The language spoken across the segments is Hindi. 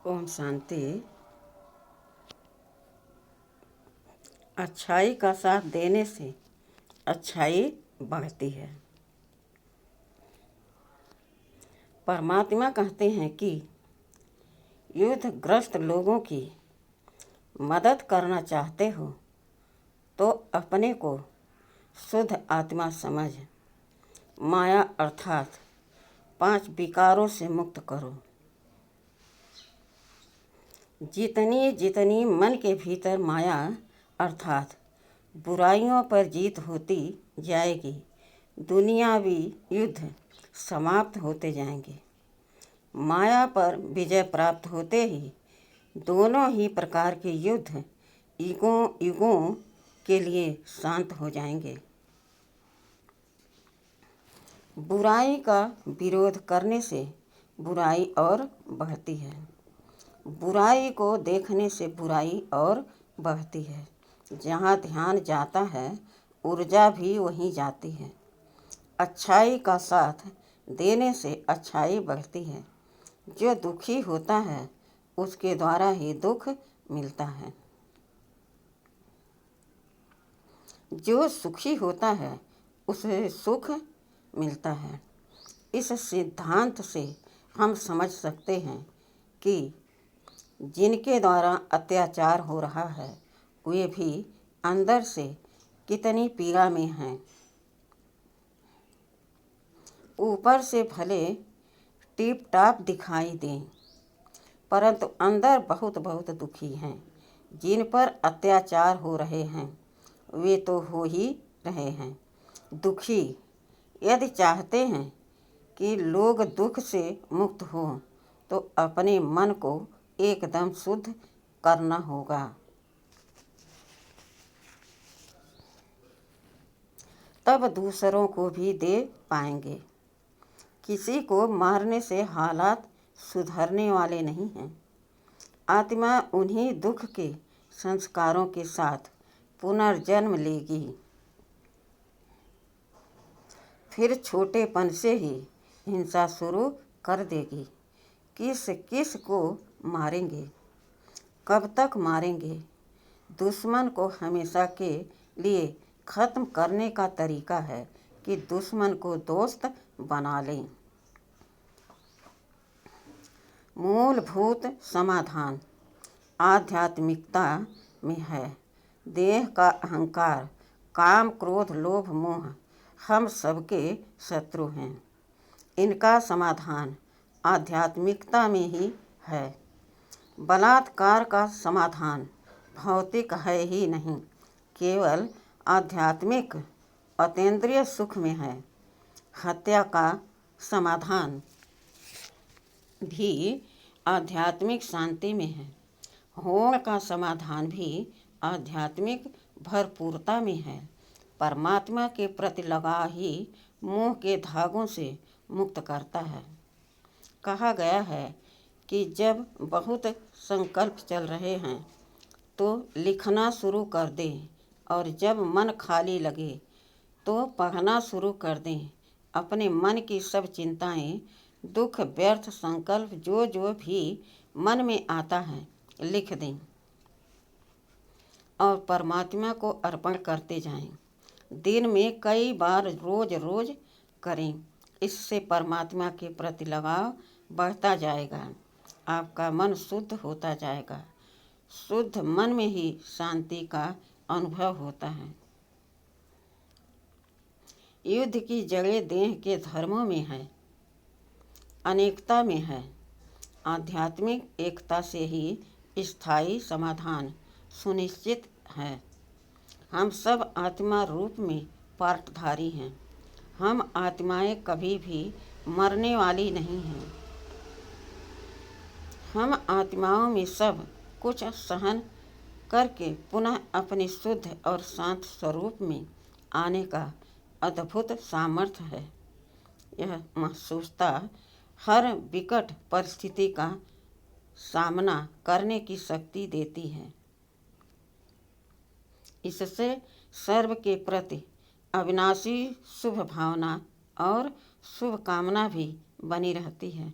ओम शांति। अच्छाई का साथ देने से अच्छाई बढ़ती है। परमात्मा कहते हैं कि युद्धग्रस्त लोगों की मदद करना चाहते हो तो अपने को शुद्ध आत्मा समझ माया अर्थात 5 विकारों से मुक्त करो। जितनी जितनी मन के भीतर माया अर्थात बुराइयों पर जीत होती जाएगी, दुनियावी युद्ध समाप्त होते जाएंगे। माया पर विजय प्राप्त होते ही दोनों ही प्रकार के युद्ध युगों युगों के लिए शांत हो जाएंगे। बुराई का विरोध करने से बुराई और बढ़ती है। बुराई को देखने से बुराई और बढ़ती है। जहाँ ध्यान जाता है ऊर्जा भी वहीं जाती है। अच्छाई का साथ देने से अच्छाई बढ़ती है। जो दुखी होता है उसके द्वारा ही दुख मिलता है। जो सुखी होता है उसे सुख मिलता है। इस सिद्धांत से हम समझ सकते हैं कि जिनके द्वारा अत्याचार हो रहा है वे भी अंदर से कितनी पीड़ा में हैं। ऊपर से भले टिप टाप दिखाई दें परंतु अंदर बहुत बहुत दुखी हैं। जिन पर अत्याचार हो रहे हैं वे तो हो ही रहे हैं दुखी। यदि चाहते हैं कि लोग दुख से मुक्त हों तो अपने मन को एकदम शुद्ध करना होगा। तब दूसरों को भी दे पाएंगे। किसी को मारने से हालात सुधरने वाले नहीं हैं। आत्मा उन्हीं दुख के संस्कारों के साथ पुनर्जन्म लेगी। फिर छोटेपन से ही हिंसा शुरू कर देगी। किस किस को मारेंगे, कब तक मारेंगे? दुश्मन को हमेशा के लिए ख़त्म करने का तरीका है कि दुश्मन को दोस्त बना लें। मूलभूत समाधान आध्यात्मिकता में है। देह का अहंकार, काम, क्रोध, लोभ, मोह हम सबके शत्रु हैं। इनका समाधान आध्यात्मिकता में ही है। बलात्कार का समाधान भौतिक है ही नहीं, केवल आध्यात्मिक अतीन्द्रिय सुख में है। हत्या का समाधान भी आध्यात्मिक शांति में है। होम का समाधान भी आध्यात्मिक भरपूरता में है। परमात्मा के प्रति लगाव ही मोह के धागों से मुक्त करता है। कहा गया है कि जब बहुत संकल्प चल रहे हैं तो लिखना शुरू कर दें और जब मन खाली लगे तो पढ़ना शुरू कर दें। अपने मन की सब चिंताएं, दुख, व्यर्थ संकल्प जो जो भी मन में आता है लिख दें और परमात्मा को अर्पण करते जाएं। दिन में कई बार रोज रोज करें। इससे परमात्मा के प्रति लगाव बढ़ता जाएगा। आपका मन शुद्ध होता जाएगा। शुद्ध मन में ही शांति का अनुभव होता है। युद्ध की जड़ें देह के धर्मों में है, अनेकता में है। आध्यात्मिक एकता से ही स्थायी समाधान सुनिश्चित है। हम सब आत्मा रूप में पार्टधारी हैं। हम आत्माएं कभी भी मरने वाली नहीं हैं। हम आत्माओं में सब कुछ सहन करके पुनः अपने शुद्ध और शांत स्वरूप में आने का अद्भुत सामर्थ्य है। यह महसूसता हर विकट परिस्थिति का सामना करने की शक्ति देती है। इससे सर्व के प्रति अविनाशी शुभ भावना और शुभ कामना भी बनी रहती है।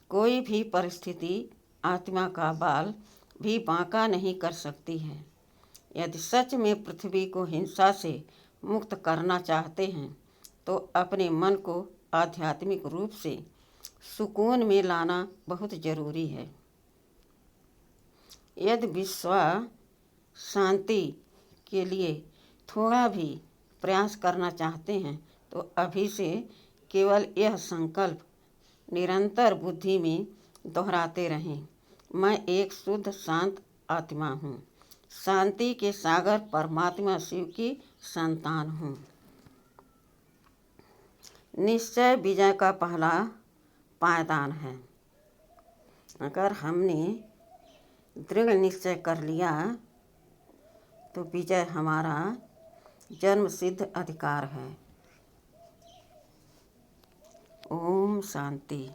कोई भी परिस्थिति आत्मा का बाल भी बांका नहीं कर सकती है। यदि सच में पृथ्वी को हिंसा से मुक्त करना चाहते हैं तो अपने मन को आध्यात्मिक रूप से सुकून में लाना बहुत जरूरी है। यदि विश्व शांति के लिए थोड़ा भी प्रयास करना चाहते हैं तो अभी से केवल यह संकल्प निरंतर बुद्धि में दोहराते रहें, मैं एक शुद्ध शांत आत्मा हूँ, शांति के सागर परमात्मा शिव की संतान हूँ। निश्चय विजय का पहला पायदान है। अगर हमने दृढ़ निश्चय कर लिया तो विजय हमारा जन्म सिद्ध अधिकार है। ओम शांति।